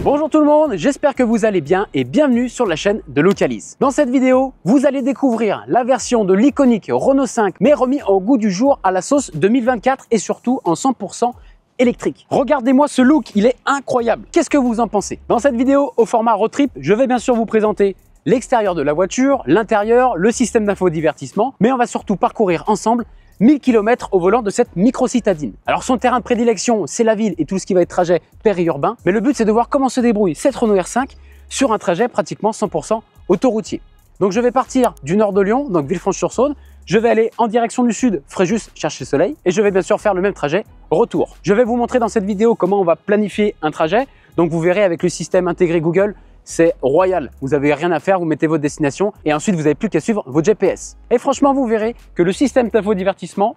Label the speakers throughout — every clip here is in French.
Speaker 1: Bonjour tout le monde, j'espère que vous allez bien et bienvenue sur la chaîne de Localize. Dans cette vidéo, vous allez découvrir la version de l'iconique Renault 5 mais remis au goût du jour à la sauce 2024 et surtout en 100% électrique. Regardez-moi ce look, il est incroyable. Qu'est-ce que vous en pensez? Dans cette vidéo au format road trip, je vais bien sûr vous présenter l'extérieur de la voiture, l'intérieur, le système d'infodivertissement, mais on va surtout parcourir ensemble 1000 km au volant de cette micro-citadine. Alors son terrain de prédilection, c'est la ville et tout ce qui va être trajet périurbain, mais le but c'est de voir comment se débrouille cette Renault R5 sur un trajet pratiquement 100% autoroutier. Donc je vais partir du nord de Lyon, donc Villefranche-sur-Saône, je vais aller en direction du sud, Fréjus, chercher soleil, et je vais bien sûr faire le même trajet retour. Je vais vous montrer dans cette vidéo comment on va planifier un trajet, donc vous verrez avec le système intégré Google, c'est royal, vous n'avez rien à faire, vous mettez votre destination et ensuite vous n'avez plus qu'à suivre votre GPS. Et franchement, vous verrez que le système d'infodivertissement,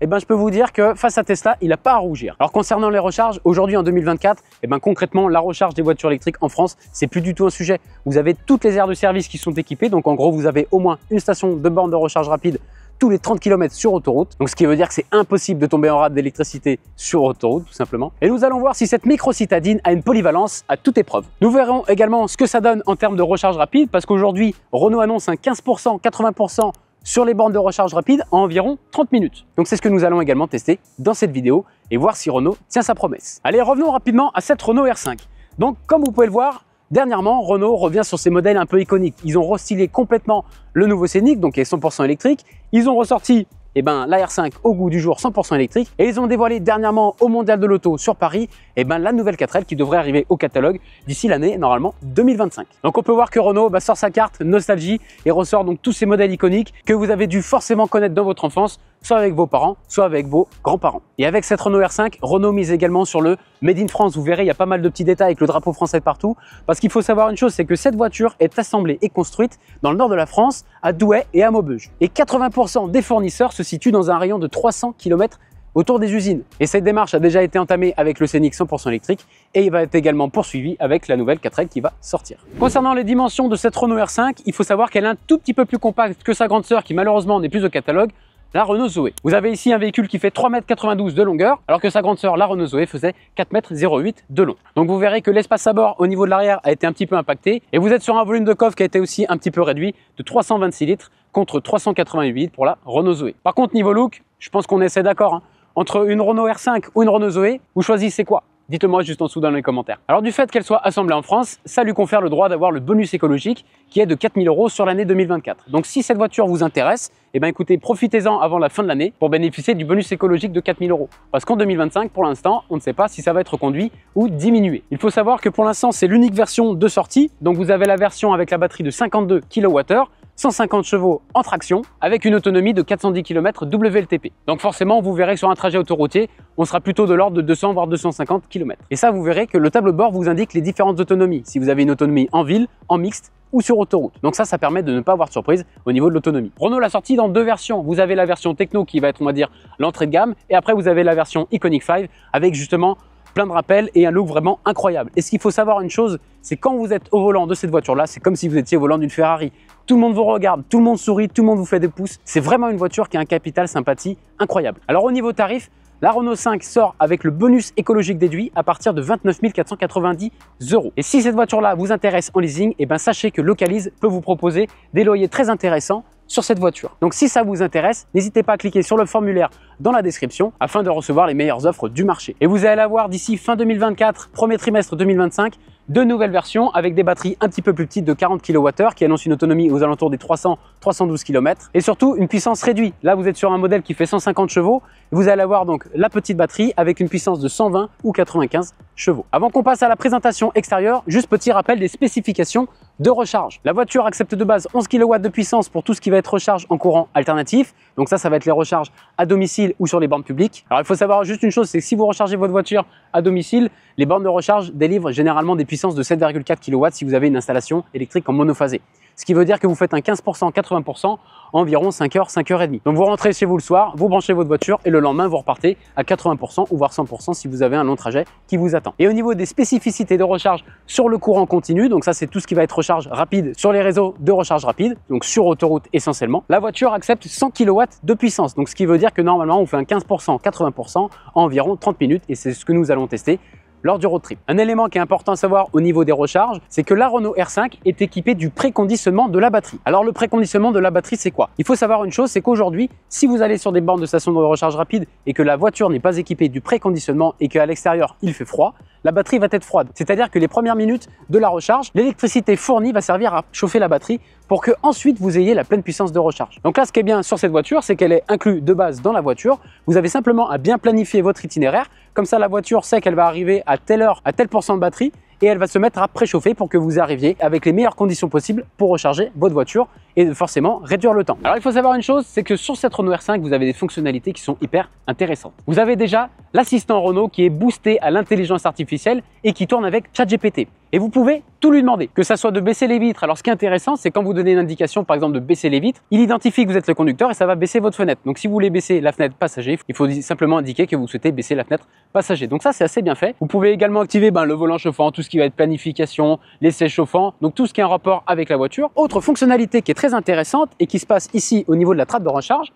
Speaker 1: je peux vous dire que face à Tesla, il n'a pas à rougir. Alors concernant les recharges, aujourd'hui en 2024, concrètement, la recharge des voitures électriques en France, c'est plus du tout un sujet. Vous avez toutes les aires de service qui sont équipées, donc en gros, vous avez au moins une station de borne de recharge rapide tous les 30 km sur autoroute. Donc ce qui veut dire que c'est impossible de tomber en rade d'électricité sur autoroute tout simplement. Et nous allons voir si cette micro-citadine a une polyvalence à toute épreuve. Nous verrons également ce que ça donne en termes de recharge rapide parce qu'aujourd'hui Renault annonce un 15%, 80% sur les bornes de recharge rapide en environ 30 minutes. Donc c'est ce que nous allons également tester dans cette vidéo et voir si Renault tient sa promesse. Allez, revenons rapidement à cette Renault R5. Donc comme vous pouvez le voir, dernièrement, Renault revient sur ses modèles un peu iconiques. Ils ont restylé complètement le nouveau Scénic, donc qui est 100% électrique. Ils ont ressorti la R5 au goût du jour 100% électrique. Et ils ont dévoilé dernièrement au Mondial de l'Auto sur Paris la nouvelle 4L qui devrait arriver au catalogue d'ici l'année normalement 2025. Donc on peut voir que Renault sort sa carte nostalgie et ressort donc tous ces modèles iconiques que vous avez dû forcément connaître dans votre enfance, soit avec vos parents, soit avec vos grands-parents. Et avec cette Renault R5, Renault mise également sur le Made in France. Vous verrez, il y a pas mal de petits détails avec le drapeau français partout. Parce qu'il faut savoir une chose, c'est que cette voiture est assemblée et construite dans le nord de la France, à Douai et à Maubeuge. Et 80% des fournisseurs se situent dans un rayon de 300 km autour des usines. Et cette démarche a déjà été entamée avec le Scénic 100% électrique et il va être également poursuivi avec la nouvelle 4L qui va sortir. Concernant les dimensions de cette Renault R5, il faut savoir qu'elle est un tout petit peu plus compacte que sa grande sœur qui malheureusement n'est plus au catalogue, la Renault Zoé. Vous avez ici un véhicule qui fait 3,92 m de longueur, alors que sa grande sœur, la Renault Zoé, faisait 4,08 m de long. Donc vous verrez que l'espace à bord au niveau de l'arrière a été un petit peu impacté et vous êtes sur un volume de coffre qui a été aussi un petit peu réduit de 326 litres contre 388 litres pour la Renault Zoé. Par contre, niveau look, je pense qu'on essaie d'accord. Entre une Renault R5 ou une Renault Zoé, vous choisissez quoi? Dites-moi juste en dessous dans les commentaires. Alors du fait qu'elle soit assemblée en France, ça lui confère le droit d'avoir le bonus écologique qui est de 4 000 € sur l'année 2024. Donc si cette voiture vous intéresse, écoutez, profitez-en avant la fin de l'année pour bénéficier du bonus écologique de 4 000 €. Parce qu'en 2025, pour l'instant, on ne sait pas si ça va être reconduit ou diminué. Il faut savoir que pour l'instant, c'est l'unique version de sortie. Donc vous avez la version avec la batterie de 52 kWh, 150 chevaux en traction avec une autonomie de 410 km WLTP. Donc forcément, vous verrez que sur un trajet autoroutier, on sera plutôt de l'ordre de 200 voire 250 km. Et ça, vous verrez que le tableau de bord vous indique les différentes autonomies. Si vous avez une autonomie en ville, en mixte ou sur autoroute. Donc ça permet de ne pas avoir de surprise au niveau de l'autonomie. Renault l'a sorti dans deux versions. Vous avez la version techno qui va être, on va dire, l'entrée de gamme. Et après, vous avez la version Iconic 5 avec justement plein de rappels et un look vraiment incroyable. Et ce qu'il faut savoir une chose, c'est quand vous êtes au volant de cette voiture-là, c'est comme si vous étiez au volant d'une Ferrari. Tout le monde vous regarde, tout le monde sourit, tout le monde vous fait des pouces. C'est vraiment une voiture qui a un capital sympathie incroyable. Alors au niveau tarif, la Renault 5 sort avec le bonus écologique déduit à partir de 29 490 €. Et si cette voiture-là vous intéresse en leasing, sachez que Localize peut vous proposer des loyers très intéressants sur cette voiture. Donc si ça vous intéresse, n'hésitez pas à cliquer sur le formulaire dans la description afin de recevoir les meilleures offres du marché. Et vous allez avoir d'ici fin 2024, premier trimestre 2025, deux nouvelles versions avec des batteries un petit peu plus petites de 40 kWh qui annoncent une autonomie aux alentours des 300-312 km et surtout une puissance réduite. Là, vous êtes sur un modèle qui fait 150 chevaux. Vous allez avoir donc la petite batterie avec une puissance de 120 ou 95 chevaux. Avant qu'on passe à la présentation extérieure, juste petit rappel des spécifications de recharge. La voiture accepte de base 11 kW de puissance pour tout ce qui va être recharge en courant alternatif. Donc ça va être les recharges à domicile ou sur les bornes publiques. Alors il faut savoir juste une chose, c'est que si vous rechargez votre voiture à domicile, les bornes de recharge délivrent généralement des puissances de 7,4 kW si vous avez une installation électrique en monophasé. Ce qui veut dire que vous faites un 15%, 80% en environ 5 heures, 5 heures et demie. Donc vous rentrez chez vous le soir, vous branchez votre voiture et le lendemain vous repartez à 80% ou voire 100% si vous avez un long trajet qui vous attend. Et au niveau des spécificités de recharge sur le courant continu, donc ça c'est tout ce qui va être recharge rapide sur les réseaux de recharge rapide, donc sur autoroute essentiellement, la voiture accepte 100 kW de puissance. Donc ce qui veut dire que normalement on fait un 15%, 80% en environ 30 minutes et c'est ce que nous allons tester lors du road trip. Un élément qui est important à savoir au niveau des recharges, c'est que la Renault R5 est équipée du préconditionnement de la batterie. Alors le préconditionnement de la batterie, c'est quoi? Il faut savoir une chose, c'est qu'aujourd'hui, si vous allez sur des bornes de station de recharge rapide et que la voiture n'est pas équipée du préconditionnement et qu'à l'extérieur il fait froid, la batterie va être froide. C'est-à-dire que les premières minutes de la recharge, l'électricité fournie va servir à chauffer la batterie pour que ensuite vous ayez la pleine puissance de recharge. Donc là, ce qui est bien sur cette voiture, c'est qu'elle est inclue de base dans la voiture. Vous avez simplement à bien planifier votre itinéraire. Comme ça, la voiture sait qu'elle va arriver à telle heure, à tel pourcent de batterie et elle va se mettre à préchauffer pour que vous arriviez avec les meilleures conditions possibles pour recharger votre voiture et forcément réduire le temps. Alors il faut savoir une chose, c'est que sur cette Renault R5, vous avez des fonctionnalités qui sont hyper intéressantes. Vous avez déjà l'assistant Renault qui est boosté à l'intelligence artificielle et qui tourne avec ChatGPT. Et vous pouvez tout lui demander, que ça soit de baisser les vitres. Alors ce qui est intéressant, c'est quand vous donnez une indication, par exemple de baisser les vitres, il identifie que vous êtes le conducteur et ça va baisser votre fenêtre. Donc si vous voulez baisser la fenêtre passager, il faut simplement indiquer que vous souhaitez baisser la fenêtre passager. Donc ça, c'est assez bien fait. Vous pouvez également activer le volant chauffant, tout ce qui va être planification, les sièges chauffants, donc tout ce qui est en rapport avec la voiture. Autre fonctionnalité qui est très intéressante et qui se passe ici au niveau de la trappe de recharge,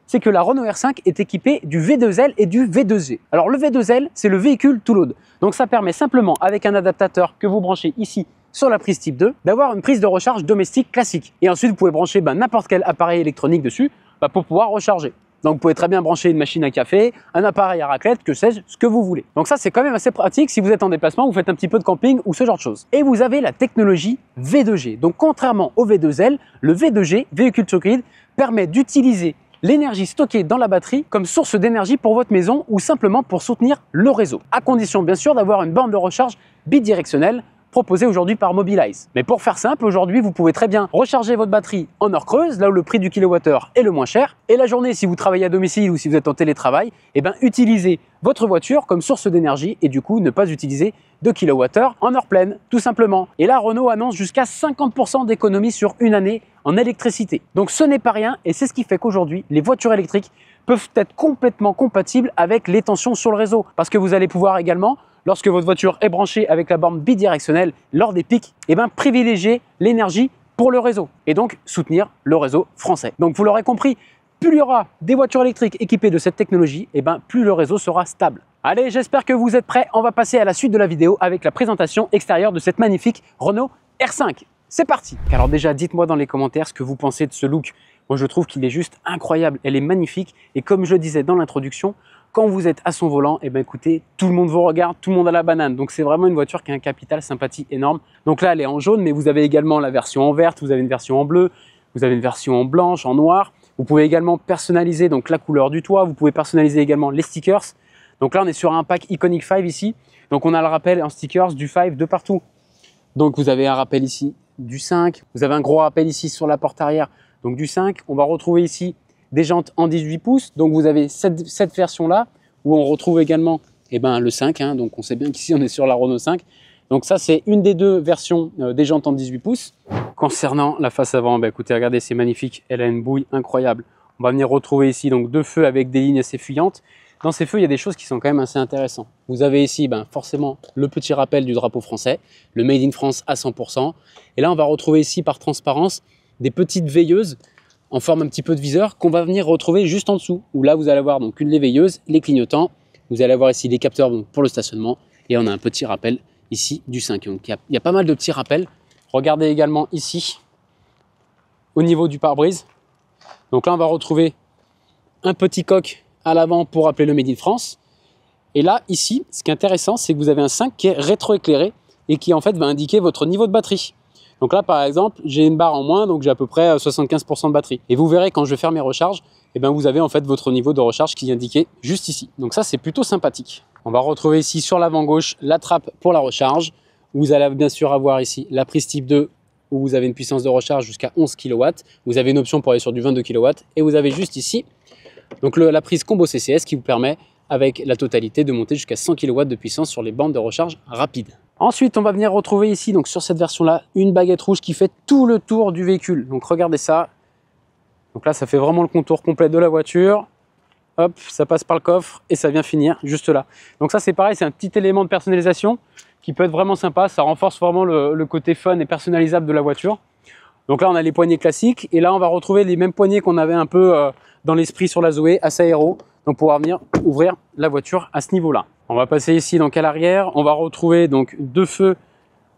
Speaker 1: c'est que la Renault R5 est équipée du V2L et du V2G. Alors le V2L, c'est le véhicule to load. Donc ça permet simplement, avec un adaptateur que vous branchez ici sur la prise type 2, d'avoir une prise de recharge domestique classique. Et ensuite, vous pouvez brancher n'importe quel appareil électronique dessus pour pouvoir recharger. Donc vous pouvez très bien brancher une machine à café, un appareil à raclette, que sais-je, ce que vous voulez. Donc ça, c'est quand même assez pratique si vous êtes en déplacement, vous faites un petit peu de camping ou ce genre de choses. Et vous avez la technologie V2G. Donc contrairement au V2L, le V2G, véhicule to grid, permet d'utiliser l'énergie stockée dans la batterie comme source d'énergie pour votre maison ou simplement pour soutenir le réseau. À condition bien sûr d'avoir une borne de recharge bidirectionnelle proposée aujourd'hui par Mobilize. Mais pour faire simple, aujourd'hui, vous pouvez très bien recharger votre batterie en heure creuse, là où le prix du kilowattheure est le moins cher. Et la journée, si vous travaillez à domicile ou si vous êtes en télétravail, utilisez votre voiture comme source d'énergie et du coup, ne pas utiliser de kilowattheure en heure pleine, tout simplement. Et là, Renault annonce jusqu'à 50% d'économie sur une année en électricité. Donc ce n'est pas rien et c'est ce qui fait qu'aujourd'hui, les voitures électriques peuvent être complètement compatibles avec les tensions sur le réseau. Parce que vous allez pouvoir également, lorsque votre voiture est branchée avec la borne bidirectionnelle lors des pics, privilégier l'énergie pour le réseau et donc soutenir le réseau français. Donc vous l'aurez compris, plus il y aura des voitures électriques équipées de cette technologie, plus le réseau sera stable. Allez, j'espère que vous êtes prêts. On va passer à la suite de la vidéo avec la présentation extérieure de cette magnifique Renault R5. C'est parti! Alors déjà, dites-moi dans les commentaires ce que vous pensez de ce look. Moi, je trouve qu'il est juste incroyable. Elle est magnifique et comme je le disais dans l'introduction, quand vous êtes à son volant, écoutez, tout le monde vous regarde, tout le monde a la banane. Donc c'est vraiment une voiture qui a un capital sympathie énorme. Donc là, elle est en jaune, mais vous avez également la version en verte, vous avez une version en bleu, vous avez une version en blanche, en noir. Vous pouvez également personnaliser donc la couleur du toit, vous pouvez personnaliser également les stickers. Donc là, on est sur un pack Iconic 5 ici. Donc on a le rappel en stickers du 5 de partout. Donc vous avez un rappel ici du 5, vous avez un gros rappel ici sur la porte arrière, donc du 5. On va retrouver ici des jantes en 18 pouces, donc vous avez cette version-là, où on retrouve également le 5, donc on sait bien qu'ici on est sur la Renault 5. Donc ça, c'est une des deux versions des jantes en 18 pouces. Concernant la face avant, écoutez, regardez, c'est magnifique, elle a une bouille incroyable. On va venir retrouver ici donc deux feux avec des lignes assez fuyantes. Dans ces feux, il y a des choses qui sont quand même assez intéressantes. Vous avez ici forcément le petit rappel du drapeau français, le Made in France à 100%. Et là, on va retrouver ici par transparence des petites veilleuses en forme un petit peu de viseur qu'on va venir retrouver juste en dessous. Où là, vous allez avoir donc les veilleuses, les clignotants. Vous allez avoir ici les capteurs pour le stationnement. Et on a un petit rappel ici du 5. Donc il y a pas mal de petits rappels. Regardez également ici, au niveau du pare-brise. Donc là, on va retrouver un petit coq à l'avant pour rappeler le Made in France. Et là, ici, ce qui est intéressant, c'est que vous avez un 5 qui est rétroéclairé et qui en fait va indiquer votre niveau de batterie. Donc là, par exemple, j'ai une barre en moins, donc j'ai à peu près 75% de batterie. Et vous verrez quand je vais faire mes recharges, vous avez en fait votre niveau de recharge qui est indiqué juste ici. Donc ça, c'est plutôt sympathique. On va retrouver ici sur l'avant gauche la trappe pour la recharge. Vous allez bien sûr avoir ici la prise type 2 où vous avez une puissance de recharge jusqu'à 11 kW. Vous avez une option pour aller sur du 22 kW. Et vous avez juste ici donc la prise combo CCS qui vous permet avec la totalité de monter jusqu'à 100 kW de puissance sur les bandes de recharge rapide. Ensuite, on va venir retrouver ici, donc sur cette version-là, une baguette rouge qui fait tout le tour du véhicule. Donc regardez ça. Donc là, ça fait vraiment le contour complet de la voiture. Hop, ça passe par le coffre et ça vient finir juste là. Donc ça, c'est pareil, c'est un petit élément de personnalisation qui peut être vraiment sympa. Ça renforce vraiment le côté fun et personnalisable de la voiture. Donc là, on a les poignées classiques et là, on va retrouver les mêmes poignées qu'on avait un peu dans l'esprit sur la Zoé, assez aéro, donc pouvoir venir ouvrir la voiture à ce niveau-là. On va passer ici donc à l'arrière. On va retrouver donc deux feux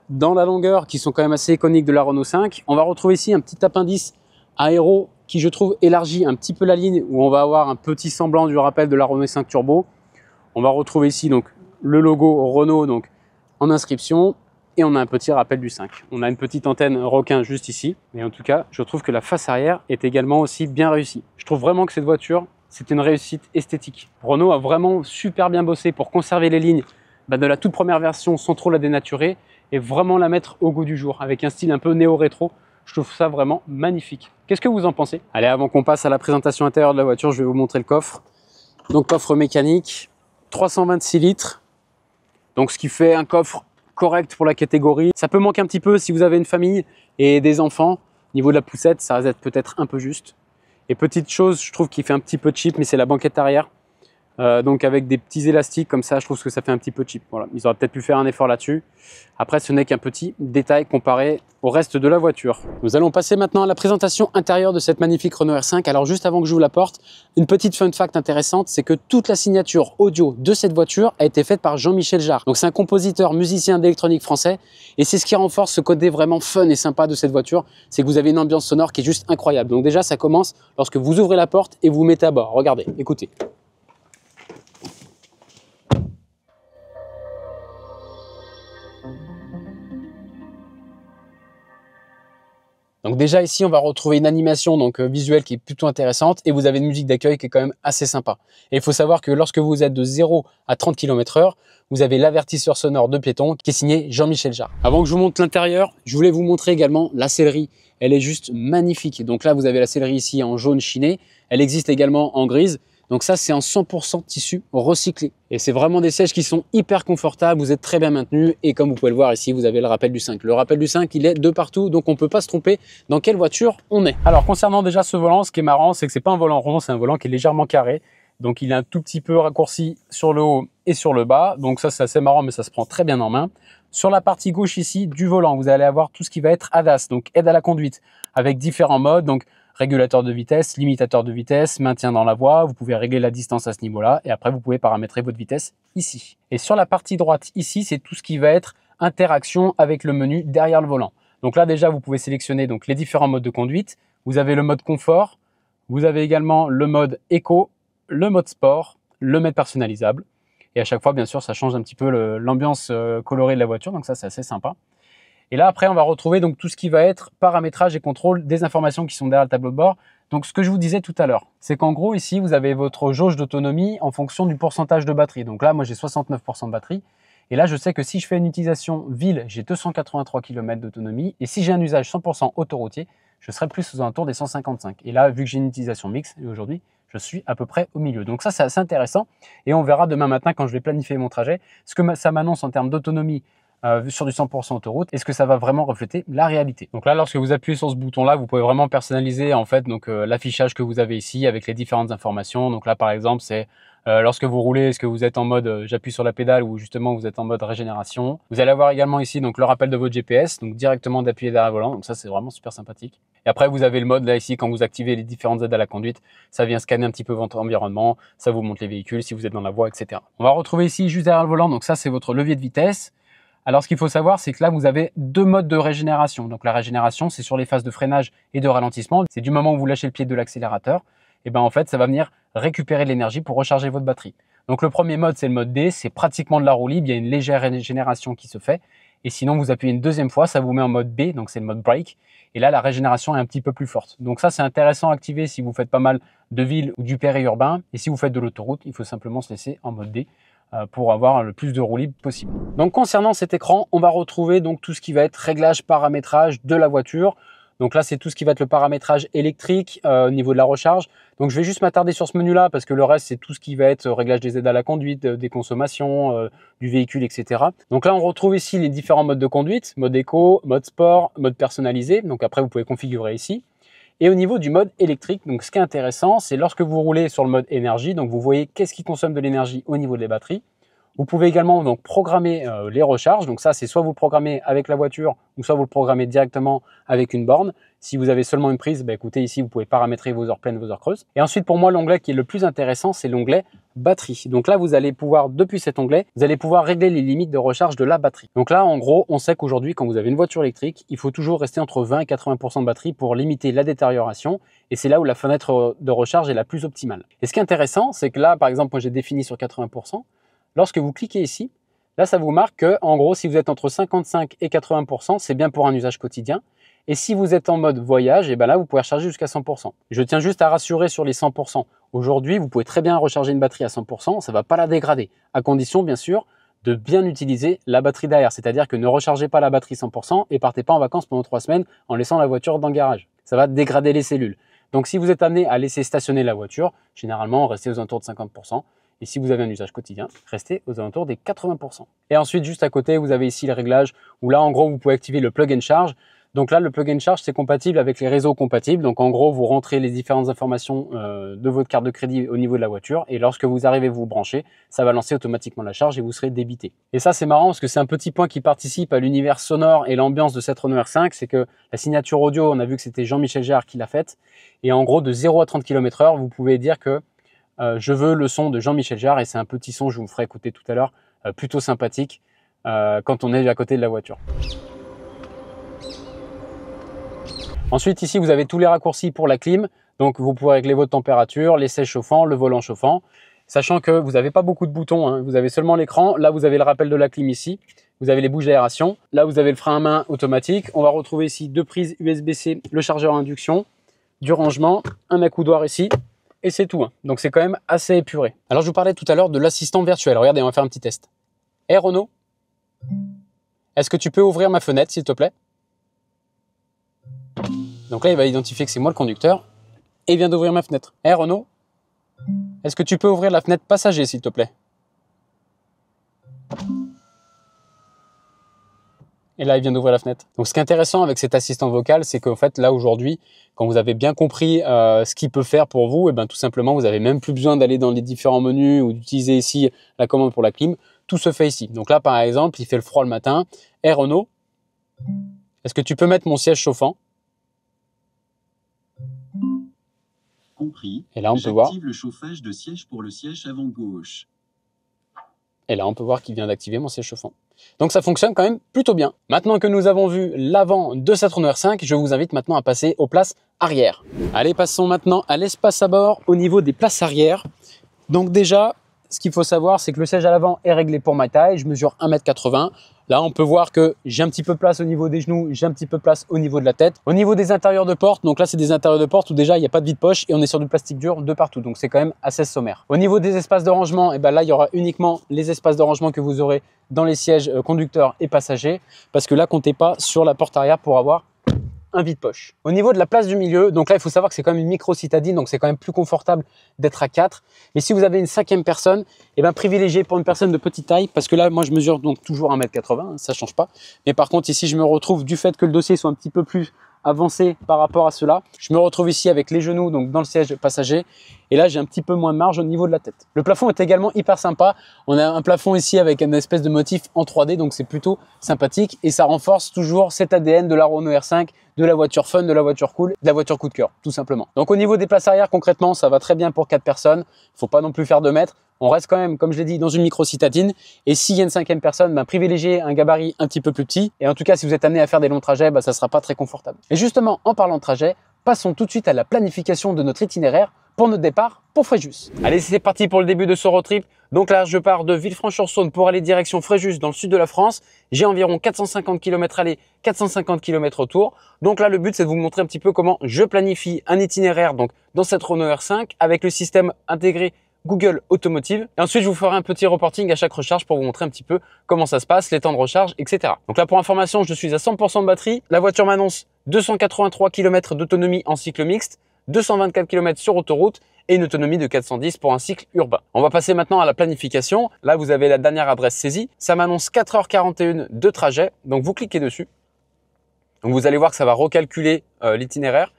Speaker 1: dans la longueur qui sont quand même assez iconiques de la Renault 5. On va retrouver ici un petit appendice aéro qui je trouve élargit un petit peu la ligne, où on va avoir un petit semblant du rappel de la Renault 5 Turbo. On va retrouver ici donc le logo Renault donc en inscription et on a un petit rappel du 5. On a une petite antenne requin juste ici, mais en tout cas je trouve que la face arrière est également aussi bien réussie. Je trouve vraiment que cette voiture c'est une réussite esthétique. Renault a vraiment super bien bossé pour conserver les lignes de la toute première version sans trop la dénaturer et vraiment la mettre au goût du jour avec un style un peu néo-rétro. Je trouve ça vraiment magnifique. Qu'est-ce que vous en pensez? Allez, avant qu'on passe à la présentation intérieure de la voiture, je vais vous montrer le coffre. Donc coffre mécanique, 326 litres. Donc ce qui fait un coffre correct pour la catégorie. Ça peut manquer un petit peu si vous avez une famille et des enfants. Au niveau de la poussette, ça reste peut-être un peu juste. Et petite chose, je trouve qu'il fait un petit peu cheap, mais c'est la banquette arrière. Donc avec des petits élastiques comme ça, je trouve que ça fait un petit peu cheap. Voilà, ils auraient peut-être pu faire un effort là-dessus. Après, ce n'est qu'un petit détail comparé au reste de la voiture. Nous allons passer maintenant à la présentation intérieure de cette magnifique Renault R5. Alors juste avant que j'ouvre la porte, une petite fun fact intéressante, c'est que toute la signature audio de cette voiture a été faite par Jean-Michel Jarre. Donc c'est un compositeur, musicien d'électronique français, et c'est ce qui renforce ce côté vraiment fun et sympa de cette voiture, c'est que vous avez une ambiance sonore qui est juste incroyable. Donc déjà, ça commence lorsque vous ouvrez la porte et vous vous mettez à bord. Regardez, écoutez. Donc déjà ici, on va retrouver une animation visuelle qui est plutôt intéressante et vous avez une musique d'accueil qui est quand même assez sympa. Et il faut savoir que lorsque vous êtes de 0 à 30 km/h, vous avez l'avertisseur sonore de piéton qui est signé Jean-Michel Jarre. Avant que je vous montre l'intérieur, je voulais vous montrer également la sellerie. Elle est juste magnifique. Donc là, vous avez la sellerie ici en jaune chiné. Elle existe également en grise. Donc ça, c'est en 100% tissu recyclé. Et c'est vraiment des sièges qui sont hyper confortables, vous êtes très bien maintenus. Et comme vous pouvez le voir ici, vous avez le rappel du 5. Le rappel du 5, il est de partout, donc on ne peut pas se tromper dans quelle voiture on est. Alors concernant déjà ce volant, ce qui est marrant, c'est que c'est pas un volant rond, c'est un volant qui est légèrement carré. Donc il est un tout petit peu raccourci sur le haut et sur le bas. Donc ça, c'est assez marrant, mais ça se prend très bien en main. Sur la partie gauche ici du volant, vous allez avoir tout ce qui va être ADAS, donc aide à la conduite, avec différents modes. Donc régulateur de vitesse, limitateur de vitesse, maintien dans la voie, vous pouvez régler la distance à ce niveau-là et après vous pouvez paramétrer votre vitesse ici. Et sur la partie droite ici, c'est tout ce qui va être interaction avec le menu derrière le volant. Donc là déjà, vous pouvez sélectionner donc les différents modes de conduite. Vous avez le mode confort, vous avez également le mode éco, le mode sport, le mode personnalisable. Et à chaque fois, bien sûr, ça change un petit peu l'ambiance colorée de la voiture, donc ça c'est assez sympa. Et là, après, on va retrouver donc tout ce qui va être paramétrage et contrôle des informations qui sont derrière le tableau de bord. Donc, ce que je vous disais tout à l'heure, c'est qu'en gros, ici, vous avez votre jauge d'autonomie en fonction du pourcentage de batterie. Donc là, moi, j'ai 69% de batterie. Et là, je sais que si je fais une utilisation ville, j'ai 283 km d'autonomie. Et si j'ai un usage 100% autoroutier, je serai plus aux alentours des 155. Et là, vu que j'ai une utilisation mixte, aujourd'hui, je suis à peu près au milieu. Donc ça, c'est assez intéressant. Et on verra demain matin, quand je vais planifier mon trajet, ce que ça m'annonce en termes d'autonomie sur du 100% autoroute, est-ce que ça va vraiment refléter la réalité? Donc là, lorsque vous appuyez sur ce bouton-là, vous pouvez vraiment personnaliser en fait l'affichage que vous avez ici avec les différentes informations. Donc là, par exemple, c'est lorsque vous roulez, est-ce que vous êtes en mode j'appuie sur la pédale ou justement vous êtes en mode régénération. Vous allez avoir également ici donc le rappel de votre GPS, donc directement d'appuyer derrière le volant. Donc ça, c'est vraiment super sympathique. Et après, vous avez le mode là ici, quand vous activez les différentes aides à la conduite, ça vient scanner un petit peu votre environnement, ça vous montre les véhicules, si vous êtes dans la voie, etc. On va retrouver ici juste derrière le volant, donc ça, c'est votre levier de vitesse. Alors, ce qu'il faut savoir, c'est que là, vous avez deux modes de régénération. Donc, la régénération, c'est sur les phases de freinage et de ralentissement. C'est du moment où vous lâchez le pied de l'accélérateur, et ben en fait, ça va venir récupérer de l'énergie pour recharger votre batterie. Donc, le premier mode, c'est le mode D. C'est pratiquement de la roue libre. Il y a une légère régénération qui se fait. Et sinon, vous appuyez une deuxième fois, ça vous met en mode B. Donc, c'est le mode brake. Et là, la régénération est un petit peu plus forte. Donc, ça, c'est intéressant à activer si vous faites pas mal de ville ou du périurbain. Et si vous faites de l'autoroute, il faut simplement se laisser en mode D pour avoir le plus de roue libre possible. Donc concernant cet écran, on va retrouver donc tout ce qui va être réglage, paramétrage de la voiture. Donc là, c'est tout ce qui va être le paramétrage électrique au niveau de la recharge. Donc je vais juste m'attarder sur ce menu-là parce que le reste, c'est tout ce qui va être réglage des aides à la conduite, des consommations, du véhicule, etc. Donc là, on retrouve ici les différents modes de conduite, mode éco, mode sport, mode personnalisé. Donc après, vous pouvez configurer ici. Et au niveau du mode électrique, donc ce qui est intéressant, c'est lorsque vous roulez sur le mode énergie, donc vous voyez qu'est-ce qui consomme de l'énergie au niveau des batteries. Vous pouvez également donc programmer les recharges. Donc ça, c'est soit vous le programmez avec la voiture ou soit vous le programmez directement avec une borne. Si vous avez seulement une prise, écoutez, ici, vous pouvez paramétrer vos heures pleines, vos heures creuses. Et ensuite, pour moi, l'onglet qui est le plus intéressant, c'est l'onglet batterie. Donc là, vous allez pouvoir, depuis cet onglet, vous allez pouvoir régler les limites de recharge de la batterie. Donc là, en gros, on sait qu'aujourd'hui, quand vous avez une voiture électrique, il faut toujours rester entre 20 et 80% de batterie pour limiter la détérioration. Et c'est là où la fenêtre de recharge est la plus optimale. Et ce qui est intéressant, c'est que là, par exemple, moi j'ai défini sur 80%. Lorsque vous cliquez ici, là, ça vous marque que, en gros, si vous êtes entre 55 et 80%, c'est bien pour un usage quotidien. Et si vous êtes en mode voyage, et ben là, vous pouvez recharger jusqu'à 100%. Je tiens juste à rassurer sur les 100%. Aujourd'hui, vous pouvez très bien recharger une batterie à 100%, ça ne va pas la dégrader. À condition, bien sûr, de bien utiliser la batterie derrière. C'est-à-dire que ne rechargez pas la batterie 100% et partez pas en vacances pendant 3 semaines en laissant la voiture dans le garage. Ça va dégrader les cellules. Donc, si vous êtes amené à laisser stationner la voiture, généralement, restez aux alentours de 50%. Et si vous avez un usage quotidien, restez aux alentours des 80%. Et ensuite, juste à côté, vous avez ici le réglage où là, en gros, vous pouvez activer le plug and charge. Donc là, le plug and charge, c'est compatible avec les réseaux compatibles. Donc en gros, vous rentrez les différentes informations de votre carte de crédit au niveau de la voiture. Et lorsque vous arrivez vous brancher, ça va lancer automatiquement la charge et vous serez débité. Et ça, c'est marrant parce que c'est un petit point qui participe à l'univers sonore et l'ambiance de cette Renault R5. C'est que la signature audio, on a vu que c'était Jean-Michel Jarre qui l'a faite. Et en gros, de 0 à 30 km/h, vous pouvez dire que je veux le son de Jean-Michel Jarre. Et c'est un petit son, je vous ferai écouter tout à l'heure, plutôt sympathique quand on est à côté de la voiture. Ensuite, ici, vous avez tous les raccourcis pour la clim. Donc, vous pouvez régler votre température, les sièges chauffants, le volant chauffant. Sachant que vous n'avez pas beaucoup de boutons, hein. Vous avez seulement l'écran. Là, vous avez le rappel de la clim ici. Vous avez les bouches d'aération. Là, vous avez le frein à main automatique. On va retrouver ici 2 prises USB-C, le chargeur à induction, du rangement, un accoudoir ici. Et c'est tout, hein. Donc, c'est quand même assez épuré. Alors, je vous parlais tout à l'heure de l'assistant virtuel. Regardez, on va faire un petit test. Hey Renaud, est-ce que tu peux ouvrir ma fenêtre, s'il te plaît? Donc là, il va identifier que c'est moi le conducteur et il vient d'ouvrir ma fenêtre. Hey Renaud, est-ce que tu peux ouvrir la fenêtre passager, s'il te plaît? Et là, il vient d'ouvrir la fenêtre. Donc, ce qui est intéressant avec cet assistant vocal, c'est qu'en fait, là, aujourd'hui, quand vous avez bien compris ce qu'il peut faire pour vous, et ben, tout simplement, vous n'avez même plus besoin d'aller dans les différents menus ou d'utiliser ici la commande pour la clim. Tout se fait ici. Donc là, par exemple, il fait le froid le matin. Hey Renaud, est-ce que tu peux mettre mon siège chauffant?
Speaker 2: Compris.
Speaker 1: Et là, on peut voir.
Speaker 2: J'active le chauffage de siège pour le siège avant gauche.
Speaker 1: Et là, on peut voir qu'il vient d'activer mon siège chauffant. Donc, ça fonctionne quand même plutôt bien. Maintenant que nous avons vu l'avant de cette Renault R5, je vous invite maintenant à passer aux places arrière. Allez, passons maintenant à l'espace à bord au niveau des places arrière. Donc déjà, ce qu'il faut savoir, c'est que le siège à l'avant est réglé pour ma taille. Je mesure 1,80 m. Là, on peut voir que j'ai un petit peu de place au niveau des genoux, j'ai un petit peu de place au niveau de la tête. Au niveau des intérieurs de porte, donc là, c'est des intérieurs de porte où déjà, il n'y a pas de vide-poche et on est sur du plastique dur de partout. Donc, c'est quand même assez sommaire. Au niveau des espaces de rangement, et ben là, il y aura uniquement les espaces de rangement que vous aurez dans les sièges conducteurs et passagers. Parce que là, comptez pas sur la porte arrière pour avoir un vide-poche. Au niveau de la place du milieu, donc là, il faut savoir que c'est quand même une micro-citadine, donc c'est quand même plus confortable d'être à 4. Mais si vous avez une 5e personne, eh ben, privilégiez pour une personne de petite taille, parce que là, moi, je mesure donc toujours 1,80 m, ça change pas. Mais par contre, ici, je me retrouve, du fait que le dossier soit un petit peu plus avancé par rapport à cela, je me retrouve ici avec les genoux, donc dans le siège passager. Et là, j'ai un petit peu moins de marge au niveau de la tête. Le plafond est également hyper sympa. On a un plafond ici avec une espèce de motif en 3D, donc c'est plutôt sympathique. Et ça renforce toujours cet ADN de la Renault R5, de la voiture fun, de la voiture cool, de la voiture coup de cœur, tout simplement. Donc au niveau des places arrière, concrètement, ça va très bien pour 4 personnes. Il faut pas non plus faire 2 mètres. On reste quand même, comme je l'ai dit, dans une micro-citadine. Et s'il y a une 5e personne, ben, privilégiez un gabarit un petit peu plus petit. Et en tout cas, si vous êtes amené à faire des longs trajets, ben, ça sera pas très confortable. Et justement, en parlant de trajet, passons tout de suite à la planification de notre itinéraire pour notre départ pour Fréjus. Allez, c'est parti pour le début de ce road trip. Donc là, je pars de Villefranche-sur-Saône pour aller direction Fréjus dans le sud de la France. J'ai environ 450 km aller, 450 km retour. Donc là, le but, c'est de vous montrer un petit peu comment je planifie un itinéraire donc dans cette Renault R5 avec le système intégré Google Automotive. Et ensuite, je vous ferai un petit reporting à chaque recharge pour vous montrer un petit peu comment ça se passe, les temps de recharge, etc. Donc là, pour information, je suis à 100% de batterie. La voiture m'annonce 283 km d'autonomie en cycle mixte, 224 km sur autoroute et une autonomie de 410 pour un cycle urbain. On va passer maintenant à la planification. Là, vous avez la dernière adresse saisie. Ça m'annonce 4h41 de trajet. Donc, vous cliquez dessus. Donc, vous allez voir que ça va recalculer l'itinéraire.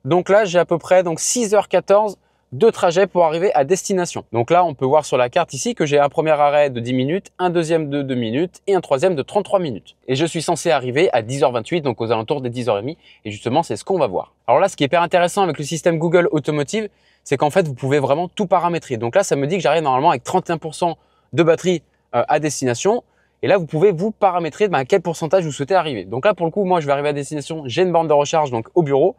Speaker 1: Donc là, j'ai à peu près 6h14 de trajet pour arriver à destination. Donc là, on peut voir sur la carte ici que j'ai un premier arrêt de 10 minutes, un deuxième de 2 minutes et un troisième de 33 minutes. Et je suis censé arriver à 10h28, donc aux alentours des 10h30. Et justement, c'est ce qu'on va voir. Alors là, ce qui est hyper intéressant avec le système Google Automotive, c'est qu'en fait, vous pouvez vraiment tout paramétrer. Donc là, ça me dit que j'arrive normalement avec 31% de batterie à destination. Et là, vous pouvez vous paramétrer à quel pourcentage vous souhaitez arriver. Donc là, pour le coup, moi, je vais arriver à destination. J'ai une borne de recharge donc au bureau.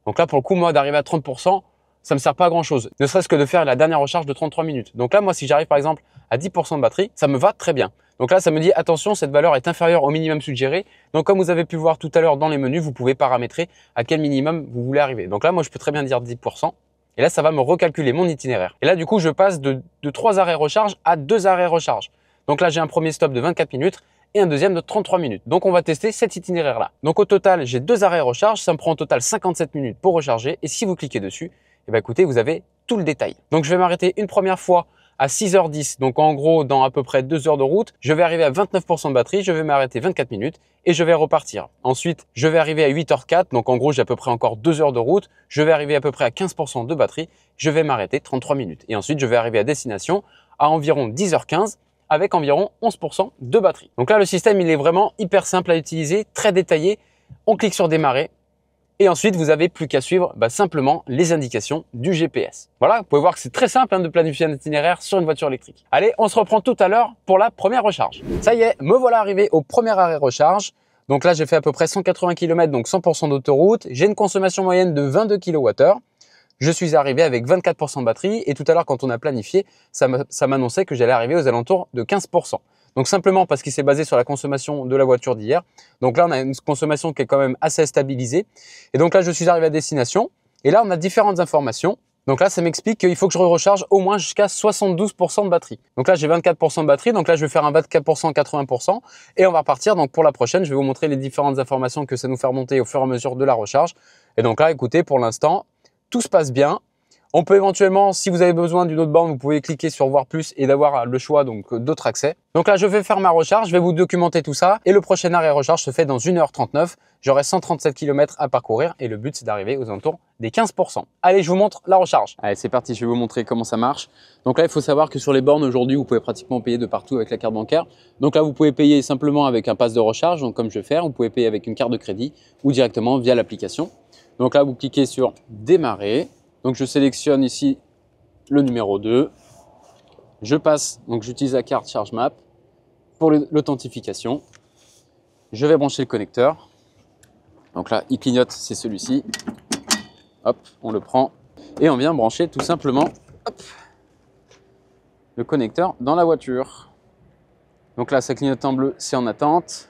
Speaker 1: Donc là, pour le coup, moi, d'arriver à 30%, ça me sert pas à grand chose. Ne serait-ce que de faire la dernière recharge de 33 minutes. Donc là, moi, si j'arrive par exemple à 10% de batterie, ça me va très bien. Donc là, ça me dit attention, cette valeur est inférieure au minimum suggéré. Donc comme vous avez pu voir tout à l'heure dans les menus, vous pouvez paramétrer à quel minimum vous voulez arriver. Donc là, moi, je peux très bien dire 10%. Et là, ça va me recalculer mon itinéraire. Et là, du coup, je passe de 3 arrêts recharge à 2 arrêts recharge. Donc là, j'ai un premier stop de 24 minutes et un deuxième de 33 minutes. Donc, on va tester cet itinéraire-là. Donc, au total, j'ai 2 arrêts recharge. Ça me prend au total 57 minutes pour recharger. Et si vous cliquez dessus, eh bien, écoutez, vous avez tout le détail. Donc, je vais m'arrêter une première fois à 6h10. Donc, en gros, dans à peu près 2 heures de route, je vais arriver à 29% de batterie. Je vais m'arrêter 24 minutes et je vais repartir. Ensuite, je vais arriver à 8h04. Donc, en gros, j'ai à peu près encore 2 heures de route. Je vais arriver à peu près à 15% de batterie. Je vais m'arrêter 33 minutes. Et ensuite, je vais arriver à destination à environ 10h15. Avec environ 11% de batterie. Donc là, le système, il est vraiment hyper simple à utiliser, très détaillé. On clique sur démarrer et ensuite, vous n'avez plus qu'à suivre simplement les indications du GPS. Voilà, vous pouvez voir que c'est très simple de planifier un itinéraire sur une voiture électrique. Allez, on se reprend tout à l'heure pour la première recharge. Ça y est, me voilà arrivé au premier arrêt recharge. Donc là, j'ai fait à peu près 180 km, donc 100% d'autoroute. J'ai une consommation moyenne de 22 kWh. Je suis arrivé avec 24% de batterie et tout à l'heure, quand on a planifié, ça m'annonçait que j'allais arriver aux alentours de 15%. Donc simplement parce qu'il s'est basé sur la consommation de la voiture d'hier. Donc là, on a une consommation qui est quand même assez stabilisée. Et donc là, je suis arrivé à destination. Et là, on a différentes informations. Donc là, ça m'explique qu'il faut que je recharge au moins jusqu'à 72% de batterie. Donc là, j'ai 24% de batterie. Donc là, je vais faire un 24%, 80%. Et on va repartir. Donc pour la prochaine, je vais vous montrer les différentes informations que ça nous fait remonter au fur et à mesure de la recharge. Et donc là, écoutez, pour l'instant, tout se passe bien. On peut éventuellement, si vous avez besoin d'une autre borne, vous pouvez cliquer sur voir plus et d'avoir le choix donc d'autres accès. Donc là, je vais faire ma recharge, je vais vous documenter tout ça et le prochain arrêt recharge se fait dans 1h39. J'aurai 137 km à parcourir et le but, c'est d'arriver aux alentours des 15%. Allez, je vous montre la recharge. Allez, c'est parti, je vais vous montrer comment ça marche. Donc là, il faut savoir que sur les bornes aujourd'hui, vous pouvez pratiquement payer de partout avec la carte bancaire. Donc là, vous pouvez payer simplement avec un pass de recharge, donc comme je vais faire, vous pouvez payer avec une carte de crédit ou directement via l'application. Donc là, vous cliquez sur démarrer. Donc je sélectionne ici le numéro 2. Je passe, donc j'utilise la carte ChargeMap pour l'authentification. Je vais brancher le connecteur. Donc là, il clignote, c'est celui-ci. Hop, on le prend et on vient brancher tout simplement le connecteur dans la voiture. Donc là, ça clignote en bleu, c'est en attente.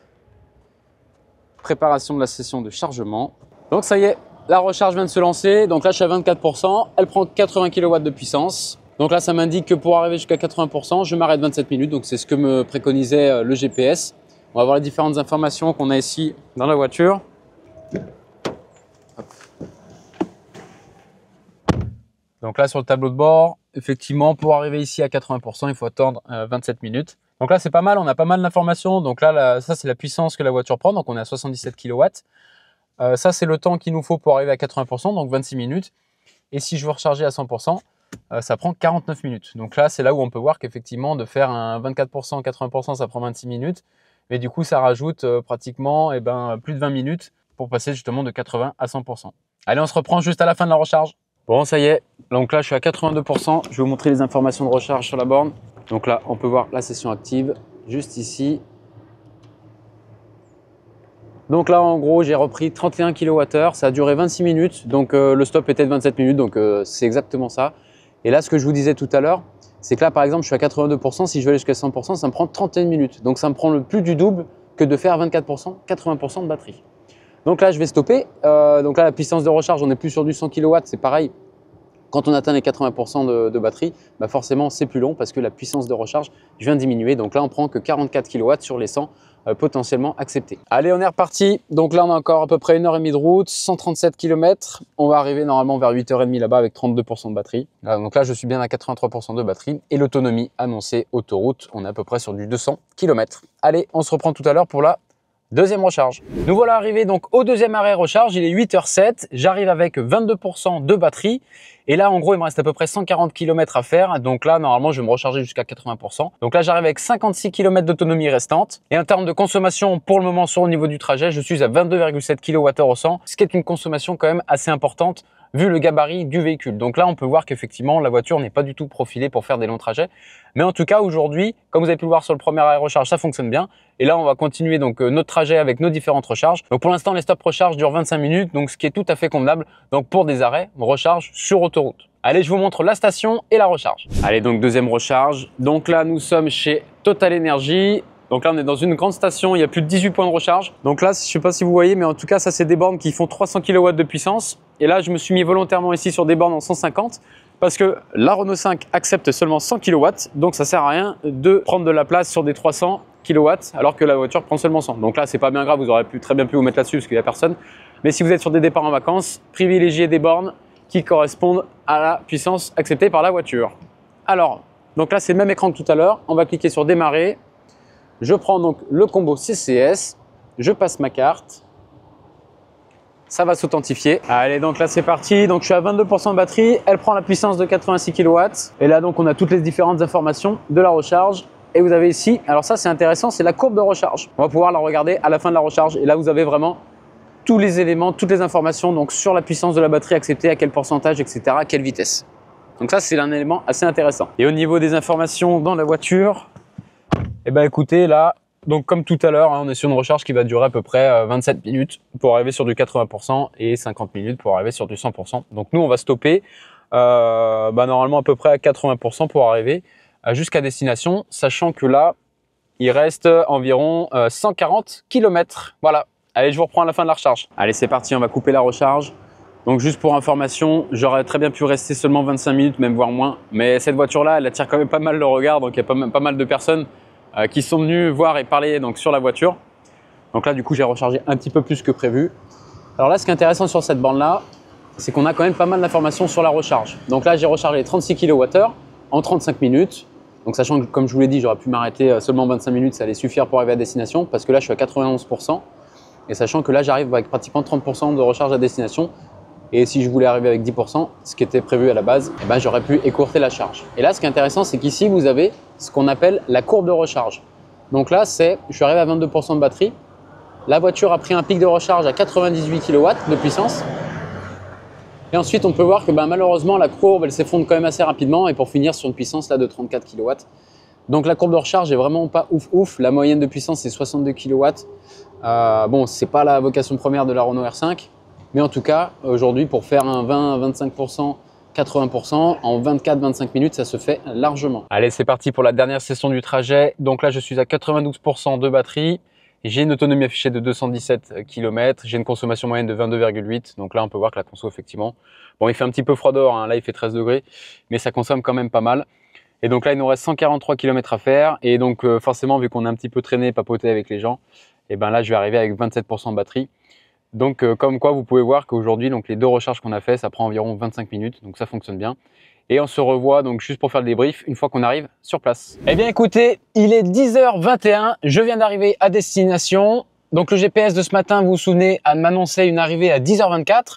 Speaker 1: Préparation de la session de chargement. Donc ça y est. La recharge vient de se lancer, donc là je suis à 24%, elle prend 80 kW de puissance. Donc là ça m'indique que pour arriver jusqu'à 80%, je m'arrête 27 minutes, donc c'est ce que me préconisait le GPS. On va voir les différentes informations qu'on a ici dans la voiture. Hop. Donc là sur le tableau de bord, effectivement pour arriver ici à 80%, il faut attendre 27 minutes. Donc là c'est pas mal, on a pas mal d'informations. Donc là ça c'est la puissance que la voiture prend, donc on est à 77 kW. Ça, c'est le temps qu'il nous faut pour arriver à 80%, donc 26 minutes. Et si je veux recharger à 100%, ça prend 49 minutes. Donc là, c'est là où on peut voir qu'effectivement, de faire un 24%, 80%, ça prend 26 minutes. Mais du coup, ça rajoute pratiquement plus de 20 minutes pour passer justement de 80 à 100%. Allez, on se reprend juste à la fin de la recharge. Bon, ça y est. Donc là, je suis à 82%. Je vais vous montrer les informations de recharge sur la borne. Donc là, on peut voir la session active juste ici. Donc là, en gros, j'ai repris 31 kWh, ça a duré 26 minutes, donc le stop était de 27 minutes, donc c'est exactement ça. Et là, ce que je vous disais tout à l'heure, c'est que là, par exemple, je suis à 82%, si je veux aller jusqu'à 100%, ça me prend 31 minutes. Donc ça me prend le plus du double que de faire 24%, 80% de batterie. Donc là, je vais stopper. Donc là, la puissance de recharge, on n'est plus sur du 100 kW, c'est pareil. Quand on atteint les 80% de batterie, forcément, c'est plus long parce que la puissance de recharge vient diminuer. Donc là, on prend que 44 kW sur les 100 potentiellement acceptés. Allez, on est reparti. Donc là, on a encore à peu près 1h30 de route, 137 km. On va arriver normalement vers 8h30 là-bas avec 32% de batterie. Donc là, je suis bien à 83% de batterie. Et l'autonomie annoncée autoroute, on est à peu près sur du 200 km. Allez, on se reprend tout à l'heure pour la deuxième recharge. Nous voilà arrivés donc au deuxième arrêt recharge, il est 8h07, j'arrive avec 22% de batterie et là en gros il me reste à peu près 140 km à faire, donc là normalement je vais me recharger jusqu'à 80%. Donc là j'arrive avec 56 km d'autonomie restante et en termes de consommation pour le moment sur le niveau du trajet, je suis à 22,7 kWh au 100, ce qui est une consommation quand même assez importante vu le gabarit du véhicule. Donc là, on peut voir qu'effectivement, la voiture n'est pas du tout profilée pour faire des longs trajets. Mais en tout cas, aujourd'hui, comme vous avez pu le voir sur le premier arrêt recharge, ça fonctionne bien. Et là, on va continuer donc notre trajet avec nos différentes recharges. Donc pour l'instant, les stops recharge durent 25 minutes, donc ce qui est tout à fait convenable. Donc pour des arrêts, recharge sur autoroute. Allez, je vous montre la station et la recharge. Allez, donc deuxième recharge. Donc là, nous sommes chez Total Energy. Donc là, on est dans une grande station, il y a plus de 18 points de recharge. Donc là, je ne sais pas si vous voyez, mais en tout cas, ça, c'est des bornes qui font 300 kW de puissance. Et là, je me suis mis volontairement ici sur des bornes en 150 parce que la Renault 5 accepte seulement 100 kW. Donc, ça ne sert à rien de prendre de la place sur des 300 kW alors que la voiture prend seulement 100. Donc là, c'est pas bien grave, vous aurez très bien pu vous mettre là-dessus parce qu'il n'y a personne. Mais si vous êtes sur des départs en vacances, privilégiez des bornes qui correspondent à la puissance acceptée par la voiture. Alors, donc là, c'est le même écran que tout à l'heure. On va cliquer sur démarrer. Je prends donc le combo CCS, je passe ma carte, ça va s'authentifier. Allez, donc là c'est parti, donc je suis à 22% de batterie, elle prend la puissance de 86 kW. Et là donc on a toutes les différentes informations de la recharge. Et vous avez ici, alors ça c'est intéressant, c'est la courbe de recharge. On va pouvoir la regarder à la fin de la recharge. Et là vous avez vraiment tous les éléments, toutes les informations donc sur la puissance de la batterie acceptée, à quel pourcentage, etc., à quelle vitesse. Donc ça c'est un élément assez intéressant. Et au niveau des informations dans la voiture, eh ben écoutez, là, donc comme tout à l'heure, on est sur une recharge qui va durer à peu près 27 minutes pour arriver sur du 80% et 50 minutes pour arriver sur du 100%. Donc nous, on va stopper normalement à peu près à 80% pour arriver jusqu'à destination, sachant que là, il reste environ 140 km. Voilà, allez, je vous reprends à la fin de la recharge. Allez, c'est parti, on va couper la recharge. Donc juste pour information, j'aurais très bien pu rester seulement 25 minutes, même voire moins. Mais cette voiture-là, elle attire quand même pas mal le regard, donc il y a pas mal de personnes qui sont venus voir et parler donc sur la voiture. Donc là, du coup, j'ai rechargé un petit peu plus que prévu. Alors là, ce qui est intéressant sur cette borne-là, c'est qu'on a quand même pas mal d'informations sur la recharge. Donc là, j'ai rechargé 36 kWh en 35 minutes. Donc sachant que, comme je vous l'ai dit, j'aurais pu m'arrêter seulement 25 minutes, ça allait suffire pour arriver à destination, parce que là, je suis à 91%. Et sachant que là, j'arrive avec pratiquement 30% de recharge à destination. Et si je voulais arriver avec 10%, ce qui était prévu à la base, eh ben, j'aurais pu écourter la charge. Et là, ce qui est intéressant, c'est qu'ici, vous avez ce qu'on appelle la courbe de recharge. Donc là, je suis arrivé à 22% de batterie. La voiture a pris un pic de recharge à 98 kW de puissance. Et ensuite, on peut voir que malheureusement, la courbe, elle s'effondre quand même assez rapidement. Et pour finir sur une puissance là, de 34 kW. Donc la courbe de recharge est vraiment pas ouf. La moyenne de puissance, c'est 62 kW. Bon, c'est pas la vocation première de la Renault R5. Mais en tout cas, aujourd'hui, pour faire un 20-25%, 80%, en 24-25 minutes, ça se fait largement. Allez, c'est parti pour la dernière session du trajet. Donc là, je suis à 92% de batterie. J'ai une autonomie affichée de 217 km. J'ai une consommation moyenne de 22,8. Donc là, on peut voir que la conso, effectivement, bon, il fait un petit peu froid dehors. Hein. Là, il fait 13 degrés, mais ça consomme quand même pas mal. Et donc là, il nous reste 143 km à faire. Et donc, forcément, vu qu'on a un petit peu traîné, papoté avec les gens, et ben là, je vais arriver avec 27% de batterie. Donc, comme quoi, vous pouvez voir qu'aujourd'hui, donc les deux recharges qu'on a fait, ça prend environ 25 minutes. Donc, ça fonctionne bien. Et on se revoit donc juste pour faire le débrief une fois qu'on arrive sur place. Eh bien, écoutez, il est 10h21. Je viens d'arriver à destination. Donc, le GPS de ce matin, vous vous souvenez, m'annonçait une arrivée à 10h24.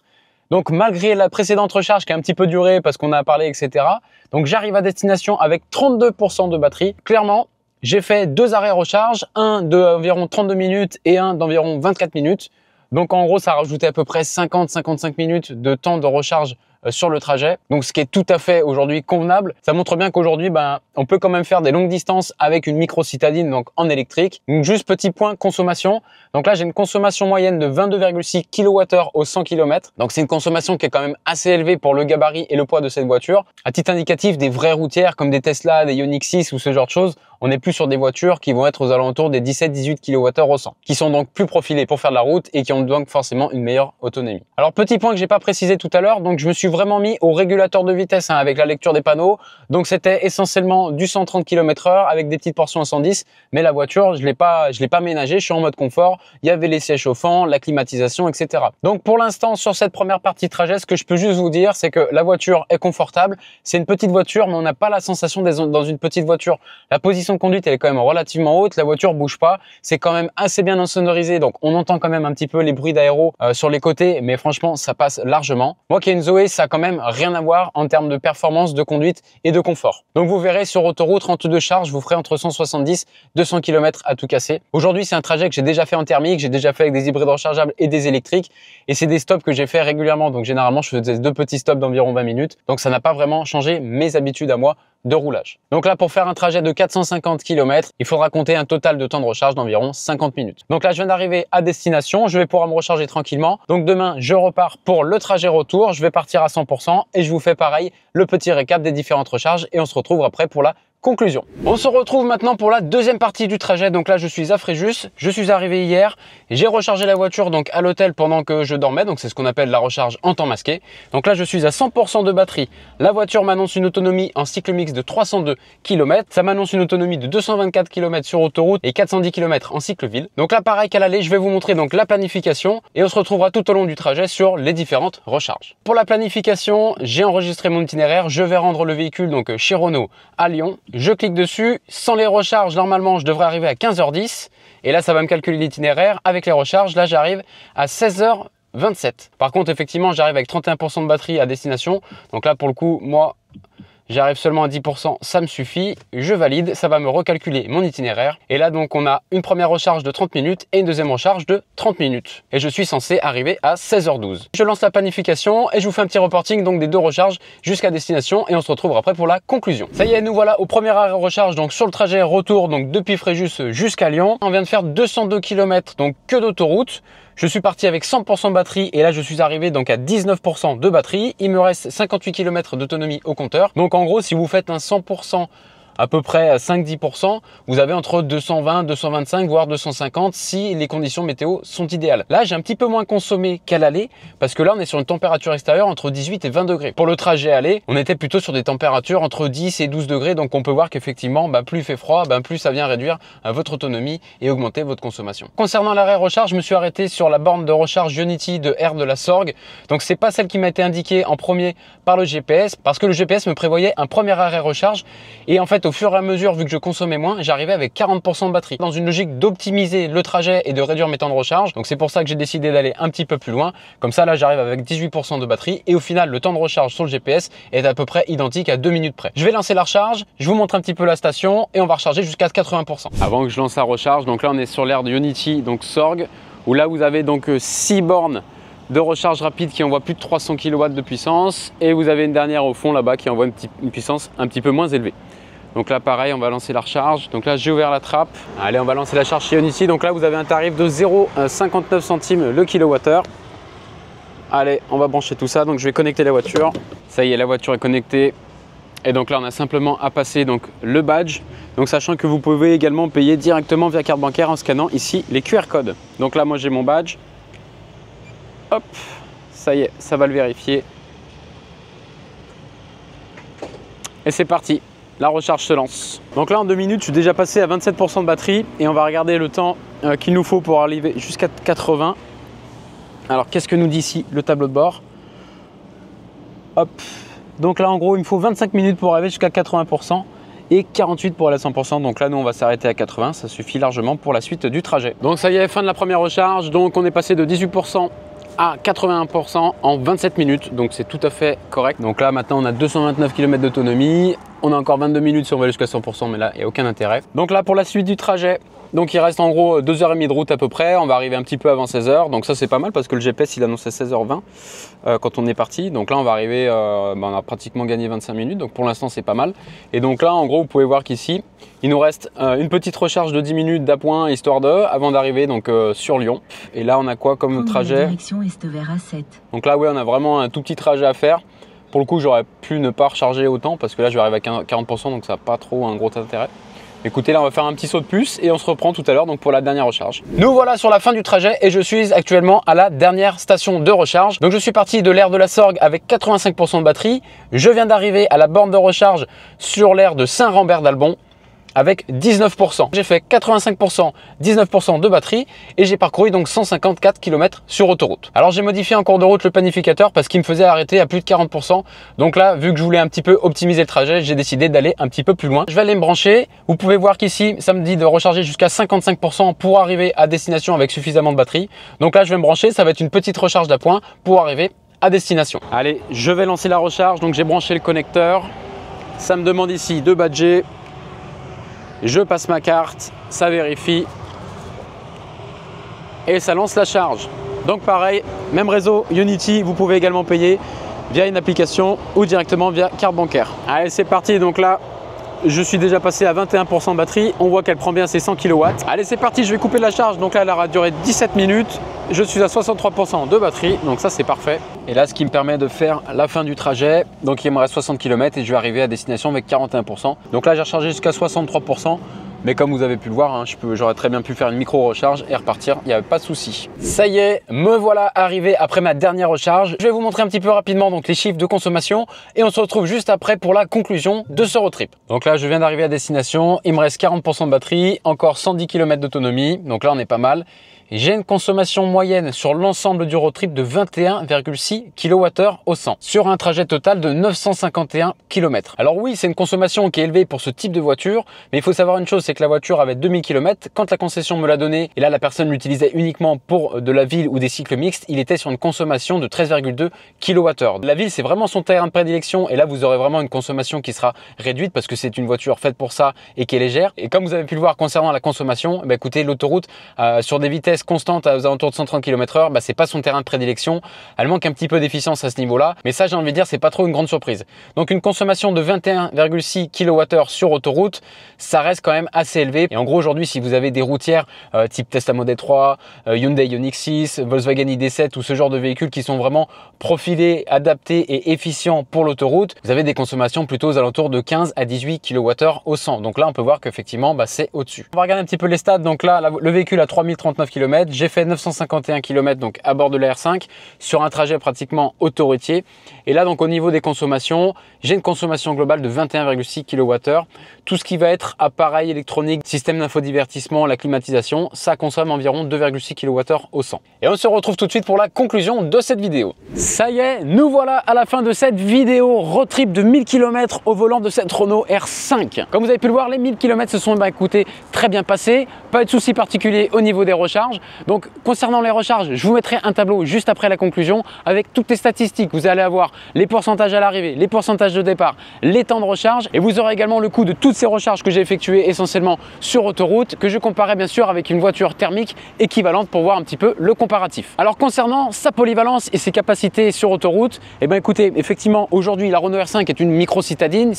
Speaker 1: Donc, malgré la précédente recharge qui a un petit peu duré parce qu'on a parlé, etc. Donc, j'arrive à destination avec 32% de batterie. Clairement, j'ai fait deux arrêts recharge, un d'environ 32 minutes et un d'environ 24 minutes. Donc en gros, ça a rajouté à peu près 50-55 minutes de temps de recharge sur le trajet. Donc ce qui est tout à fait aujourd'hui convenable. Ça montre bien qu'aujourd'hui, on peut quand même faire des longues distances avec une micro citadine, donc en électrique. Donc juste petit point consommation. Donc là, j'ai une consommation moyenne de 22,6 kWh au 100 km. Donc c'est une consommation qui est quand même assez élevée pour le gabarit et le poids de cette voiture. À titre indicatif, des vraies routières comme des Tesla, des Ioniq 6 ou ce genre de choses, on n'est plus sur des voitures qui vont être aux alentours des 17-18 kWh au 100, qui sont donc plus profilées pour faire de la route et qui ont donc forcément une meilleure autonomie. Alors petit point que j'ai pas précisé tout à l'heure, donc je me suis vraiment mis au régulateur de vitesse avec la lecture des panneaux. Donc c'était essentiellement du 130 km/h avec des petites portions à 110, mais la voiture, je l'ai pas ménagée, je suis en mode confort. Il y avait les sièges chauffants, la climatisation, etc. Donc pour l'instant, sur cette première partie de trajet, ce que je peux juste vous dire, c'est que la voiture est confortable. C'est une petite voiture, mais on n'a pas la sensation d'être dans une petite voiture. La position de conduite, elle est quand même relativement haute. La voiture bouge pas. C'est quand même assez bien insonorisé. Donc on entend quand même un petit peu les bruits d'aéro sur les côtés, mais franchement, ça passe largement. Moi qui ai une Zoé ça a quand même rien à voir en termes de performance, de conduite et de confort. Donc vous verrez sur autoroute, 32 charges, vous ferez entre 170 200 km à tout casser. Aujourd'hui, c'est un trajet que j'ai déjà fait en thermique, j'ai déjà fait avec des hybrides rechargeables et des électriques, et c'est des stops que j'ai fait régulièrement. Donc généralement, je faisais 2 petits stops d'environ 20 minutes. Donc ça n'a pas vraiment changé mes habitudes à moi de roulage. Donc là, pour faire un trajet de 450 km, il faudra compter un total de temps de recharge d'environ 50 minutes. Donc là, je viens d'arriver à destination, je vais pouvoir me recharger tranquillement. Donc demain, je repars pour le trajet retour, je vais partir à 100% et je vous fais pareil le petit récap des différentes recharges et on se retrouve après pour la conclusion. On se retrouve maintenant pour la deuxième partie du trajet. Donc là, je suis à Fréjus. Je suis arrivé hier. J'ai rechargé la voiture donc à l'hôtel pendant que je dormais. Donc c'est ce qu'on appelle la recharge en temps masqué. Donc là, je suis à 100% de batterie. La voiture m'annonce une autonomie en cycle mixte de 302 km. Ça m'annonce une autonomie de 224 km sur autoroute et 410 km en cycle ville. Donc là, pareil qu'à l'aller, je vais vous montrer donc la planification et on se retrouvera tout au long du trajet sur les différentes recharges. Pour la planification, j'ai enregistré mon itinéraire. Je vais rendre le véhicule donc chez Renault à Lyon. Je clique dessus, sans les recharges, normalement je devrais arriver à 15h10 et là ça va me calculer l'itinéraire. Avec les recharges, là j'arrive à 16h27. Par contre effectivement j'arrive avec 31% de batterie à destination, donc là pour le coup moi j'arrive seulement à 10%, ça me suffit, je valide, ça va me recalculer mon itinéraire. Et là donc on a une première recharge de 30 minutes et une deuxième recharge de 30 minutes. Et je suis censé arriver à 16h12. Je lance la planification et je vous fais un petit reporting donc des deux recharges jusqu'à destination et on se retrouve après pour la conclusion. Ça y est, nous voilà au premier arrêt recharge donc sur le trajet retour donc depuis Fréjus jusqu'à Lyon. On vient de faire 202 km donc que d'autoroute. Je suis parti avec 100% de batterie et là je suis arrivé donc à 19% de batterie. Il me reste 58 km d'autonomie au compteur. Donc en gros, si vous faites un 100% à peu près à 5-10%, vous avez entre 220, 225, voire 250 si les conditions météo sont idéales. Là, j'ai un petit peu moins consommé qu'à l'aller parce que là, on est sur une température extérieure entre 18 et 20 degrés. Pour le trajet aller, on était plutôt sur des températures entre 10 et 12 degrés. Donc, on peut voir qu'effectivement, plus il fait froid, plus ça vient réduire votre autonomie et augmenter votre consommation. Concernant l'arrêt recharge, je me suis arrêté sur la borne de recharge Unity de R de la Sorgue. Donc, c'est pas celle qui m'a été indiquée en premier par le GPS parce que le GPS me prévoyait un premier arrêt recharge et en fait, au fur et à mesure, vu que je consommais moins, j'arrivais avec 40% de batterie. Dans une logique d'optimiser le trajet et de réduire mes temps de recharge. Donc c'est pour ça que j'ai décidé d'aller un petit peu plus loin. Comme ça, là, j'arrive avec 18% de batterie. Et au final, le temps de recharge sur le GPS est à peu près identique à 2 minutes près. Je vais lancer la recharge. Je vous montre un petit peu la station et on va recharger jusqu'à 80%. Avant que je lance la recharge, donc là, on est sur l'aire de Unity, donc Sorgue, où là, vous avez donc 6 bornes de recharge rapide qui envoie plus de 300 kW de puissance. Et vous avez une dernière au fond là-bas qui envoie une puissance un petit peu moins élevée. Donc là pareil, on va lancer la recharge. Donc là j'ai ouvert la trappe. Allez, on va lancer la charge chez Unity. Donc là vous avez un tarif de 0,59 centimes le kilowattheure. Allez, on va brancher tout ça. Donc je vais connecter la voiture. Ça y est, la voiture est connectée. Et donc là on a simplement à passer donc le badge. Donc sachant que vous pouvez également payer directement via carte bancaire en scannant ici les QR codes. Donc là moi j'ai mon badge. Hop, ça y est, ça va le vérifier. Et c'est parti. La recharge se lance. Donc là en 2 minutes, je suis déjà passé à 27% de batterie et on va regarder le temps qu'il nous faut pour arriver jusqu'à 80. Alors qu'est-ce que nous dit ici le tableau de bord? Hop. Donc là en gros, il me faut 25 minutes pour arriver jusqu'à 80% et 48 pour aller à 100%. Donc là nous on va s'arrêter à 80, ça suffit largement pour la suite du trajet. Donc ça y est, fin de la première recharge. Donc on est passé de 18% à 81% en 27 minutes, donc c'est tout à fait correct. Donc là maintenant on a 229 km d'autonomie, on a encore 22 minutes si on va jusqu'à 100%, mais là il n'y a aucun intérêt. Donc là pour la suite du trajet, donc il reste en gros 2h30 de route à peu près, on va arriver un petit peu avant 16h, donc ça c'est pas mal parce que le GPS il annonçait 16h20 quand on est parti. Donc là on va arriver, on a pratiquement gagné 25 minutes, donc pour l'instant c'est pas mal. Et donc là en gros vous pouvez voir qu'ici il nous reste une petite recharge de 10 minutes d'appoint histoire de avant d'arriver donc sur Lyon. Et là on a quoi comme trajet?
Speaker 3: Direction est vers A7.
Speaker 1: Donc là oui on a vraiment un tout petit trajet à faire. Pour le coup j'aurais pu ne pas recharger autant parce que là je vais arriver à 40%, donc ça n'a pas trop un gros intérêt. Écoutez, là on va faire un petit saut de puce et on se reprend tout à l'heure donc pour la dernière recharge. Nous voilà sur la fin du trajet et je suis actuellement à la dernière station de recharge. Donc je suis parti de l'aire de la Sorgue avec 85% de batterie. Je viens d'arriver à la borne de recharge sur l'aire de Saint-Rambert d'Albon avec 19%. J'ai fait 85%, 19% de batterie et j'ai parcouru donc 154 km sur autoroute. Alors j'ai modifié en cours de route le planificateur parce qu'il me faisait arrêter à plus de 40%. Donc là, vu que je voulais un petit peu optimiser le trajet, j'ai décidé d'aller un petit peu plus loin. Je vais aller me brancher. Vous pouvez voir qu'ici, ça me dit de recharger jusqu'à 55% pour arriver à destination avec suffisamment de batterie. Donc là, je vais me brancher. Ça va être une petite recharge d'appoint pour arriver à destination. Allez, je vais lancer la recharge. Donc j'ai branché le connecteur. Ça me demande ici de badger. Je passe ma carte, ça vérifie. Et ça lance la charge. Donc pareil, même réseau Unity, vous pouvez également payer via une application ou directement via carte bancaire. Allez, c'est parti. Donc là, je suis déjà passé à 21% de batterie. On voit qu'elle prend bien ses 100 kW. Allez, c'est parti, je vais couper la charge. Donc là, elle aura duré 17 minutes. Je suis à 63% de batterie. Donc ça, c'est parfait. Et là, ce qui me permet de faire la fin du trajet. Donc il me reste 60 km et je vais arriver à destination avec 41%. Donc là, j'ai rechargé jusqu'à 63%. Mais comme vous avez pu le voir, hein, j'aurais très bien pu faire une micro-recharge et repartir, il n'y avait pas de souci. Ça y est, me voilà arrivé après ma dernière recharge. Je vais vous montrer un petit peu rapidement donc, les chiffres de consommation et on se retrouve juste après pour la conclusion de ce road trip. Donc là, je viens d'arriver à destination, il me reste 40% de batterie, encore 110 km d'autonomie, donc là on est pas mal. J'ai une consommation moyenne sur l'ensemble du road trip de 21,6 kWh au 100 sur un trajet total de 951 km. Alors oui, c'est une consommation qui est élevée pour ce type de voiture, mais il faut savoir une chose, c'est que la voiture avait 2000 km. Quand la concession me l'a donnée, et là la personne l'utilisait uniquement pour de la ville ou des cycles mixtes, il était sur une consommation de 13,2 kWh. La ville, c'est vraiment son terrain de prédilection et là vous aurez vraiment une consommation qui sera réduite parce que c'est une voiture faite pour ça et qui est légère. Et comme vous avez pu le voir concernant la consommation, bah, écoutez, l'autoroute sur des vitesses constante aux alentours de 130 km/h, bah, c'est pas son terrain de prédilection. Elle manque un petit peu d'efficience à ce niveau-là, mais ça, j'ai envie de dire, c'est pas trop une grande surprise. Donc une consommation de 21,6 kWh sur autoroute, ça reste quand même assez élevé. Et en gros, aujourd'hui, si vous avez des routières type Tesla Model 3, Hyundai Ioniq 6, Volkswagen ID7 ou ce genre de véhicules qui sont vraiment profilés, adaptés et efficients pour l'autoroute, vous avez des consommations plutôt aux alentours de 15 à 18 kWh au 100. Donc là, on peut voir qu'effectivement, bah, c'est au-dessus. On va regarder un petit peu les stats. Donc là, le véhicule a 3039 km. J'ai fait 951 km donc à bord de la R5 sur un trajet pratiquement autoroutier. Et là, donc au niveau des consommations, j'ai une consommation globale de 21,6 kWh. Tout ce qui va être appareil électronique, système d'infodivertissement, la climatisation, ça consomme environ 2,6 kWh au 100. Et on se retrouve tout de suite pour la conclusion de cette vidéo. Ça y est, nous voilà à la fin de cette vidéo road trip de 1000 km au volant de cette Renault R5. Comme vous avez pu le voir, les 1000 km se sont écoutez, très bien passés. Pas de soucis particuliers au niveau des recharges. Donc concernant les recharges, je vous mettrai un tableau juste après la conclusion avec toutes les statistiques. Vous allez avoir les pourcentages à l'arrivée, les pourcentages de départ, les temps de recharge et vous aurez également le coût de toutes ces recharges que j'ai effectuées essentiellement sur autoroute que je comparais bien sûr avec une voiture thermique équivalente pour voir un petit peu le comparatif. Alors concernant sa polyvalence et ses capacités sur autoroute, eh bien écoutez, effectivement aujourd'hui la Renault R5 est une micro-citadine.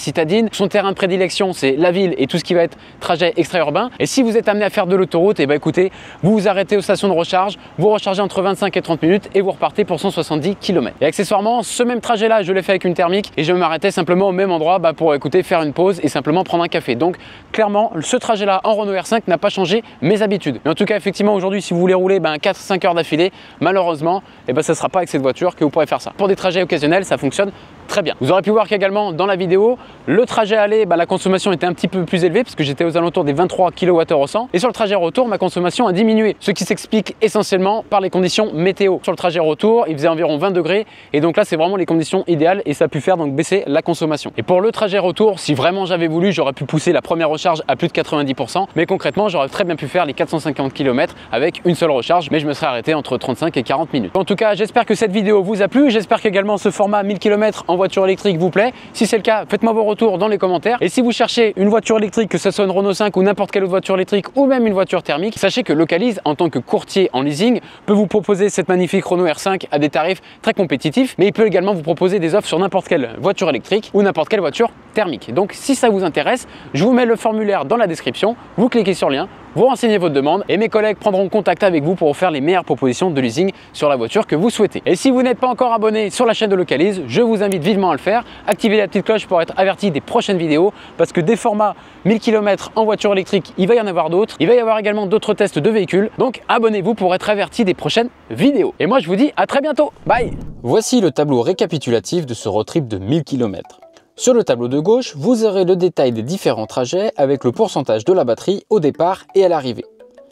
Speaker 1: Son terrain de prédilection c'est la ville et tout ce qui va être trajet extra-urbain. Et si vous êtes amené à faire de l'autoroute, eh bien écoutez, vous vous arrêtez aux stations de recharge, vous rechargez entre 25 et 30 minutes et vous repartez pour 170 km. Et accessoirement, ce même trajet là, je l'ai fait avec une thermique et je m'arrêtais simplement au même endroit pour écouter, faire une pause et simplement prendre un café. Donc clairement, ce trajet là en Renault R5 n'a pas changé mes habitudes. Mais en tout cas, effectivement, aujourd'hui, si vous voulez rouler 4-5 heures d'affilée, malheureusement, ça ne sera pas avec cette voiture que vous pourrez faire ça. Pour des trajets occasionnels, ça fonctionne très bien. Vous aurez pu voir qu'également dans la vidéo, le trajet aller, la consommation était un petit peu plus élevée parce que j'étais aux alentours des 23 kWh au 100 et sur le trajet retour, ma consommation a diminué, ce qui s'explique essentiellement par les conditions météo. Sur le trajet retour, il faisait environ 20 degrés et donc là, c'est vraiment les conditions idéales et ça a pu faire donc baisser la consommation. Et pour le trajet retour, si vraiment j'avais voulu, j'aurais pu pousser la première recharge à plus de 90%, mais concrètement, j'aurais très bien pu faire les 450 km avec une seule recharge, mais je me serais arrêté entre 35 et 40 minutes. En tout cas, j'espère que cette vidéo vous a plu, j'espère qu'également ce format 1000 km en voiture électrique vous plaît. Si c'est le cas, faites-moi vos retours dans les commentaires. Et si vous cherchez une voiture électrique, que ce soit une Renault 5 ou n'importe quelle autre voiture électrique ou même une voiture thermique, sachez que Localise, en tant que courtier en leasing, peut vous proposer cette magnifique Renault R5 à des tarifs très compétitifs, mais il peut également vous proposer des offres sur n'importe quelle voiture électrique ou n'importe quelle voiture thermique. Donc si ça vous intéresse, je vous mets le formulaire dans la description, vous cliquez sur le lien, vous renseignez votre demande et mes collègues prendront contact avec vous pour vous faire les meilleures propositions de leasing sur la voiture que vous souhaitez. Et si vous n'êtes pas encore abonné sur la chaîne de Localise, je vous invite vivement à le faire. Activez la petite cloche pour être averti des prochaines vidéos parce que des formats 1000 km en voiture électrique, il va y en avoir d'autres. Il va y avoir également d'autres tests de véhicules. Donc abonnez-vous pour être averti des prochaines vidéos. Et moi je vous dis à très bientôt. Bye. Voici le tableau récapitulatif de ce road trip de 1000 km. Sur le tableau de gauche, vous aurez le détail des différents trajets avec le pourcentage de la batterie au départ et à l'arrivée,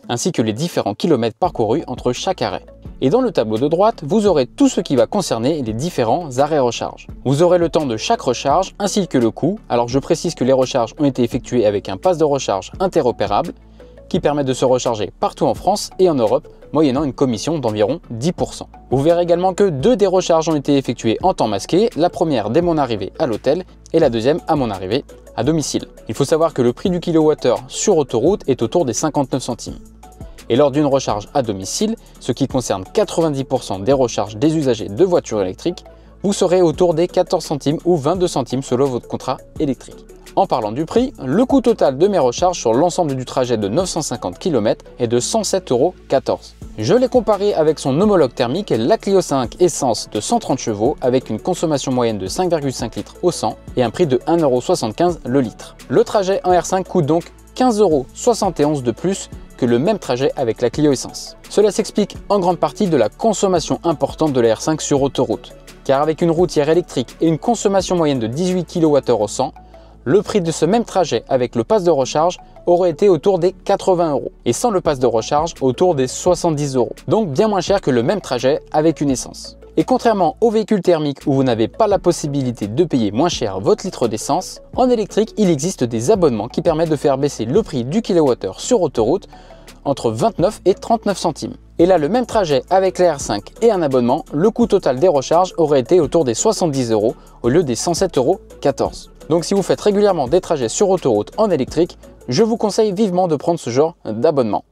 Speaker 1: ainsi que les différents kilomètres parcourus entre chaque arrêt. Et dans le tableau de droite, vous aurez tout ce qui va concerner les différents arrêts recharge. Vous aurez le temps de chaque recharge ainsi que le coût. Alors je précise que les recharges ont été effectuées avec un pass de recharge interopérable qui permet de se recharger partout en France et en Europe, moyennant une commission d'environ 10%. Vous verrez également que 2 des recharges ont été effectuées en temps masqué, la première dès mon arrivée à l'hôtel et la deuxième à mon arrivée à domicile. Il faut savoir que le prix du kilowattheure sur autoroute est autour des 59 centimes. Et lors d'une recharge à domicile, ce qui concerne 90% des recharges des usagers de voitures électriques, vous serez autour des 14 centimes ou 22 centimes selon votre contrat électrique. En parlant du prix, le coût total de mes recharges sur l'ensemble du trajet de 950 km est de 107,14 €. Je l'ai comparé avec son homologue thermique, la Clio 5 essence de 130 chevaux avec une consommation moyenne de 5,5 litres au 100 et un prix de 1,75 € le litre. Le trajet en R5 coûte donc 15,71 € de plus que le même trajet avec la Clio essence. Cela s'explique en grande partie de la consommation importante de la R5 sur autoroute, car avec une routière électrique et une consommation moyenne de 18 kWh au 100, le prix de ce même trajet avec le pass de recharge aurait été autour des 80 € et sans le pass de recharge autour des 70 €, donc bien moins cher que le même trajet avec une essence. Et contrairement aux véhicules thermiques où vous n'avez pas la possibilité de payer moins cher votre litre d'essence, en électrique il existe des abonnements qui permettent de faire baisser le prix du kilowattheure sur autoroute entre 29 et 39 centimes. Et là, le même trajet avec la R5 et un abonnement, le coût total des recharges aurait été autour des 70 € au lieu des 107,14 €. Donc si vous faites régulièrement des trajets sur autoroute en électrique, je vous conseille vivement de prendre ce genre d'abonnement.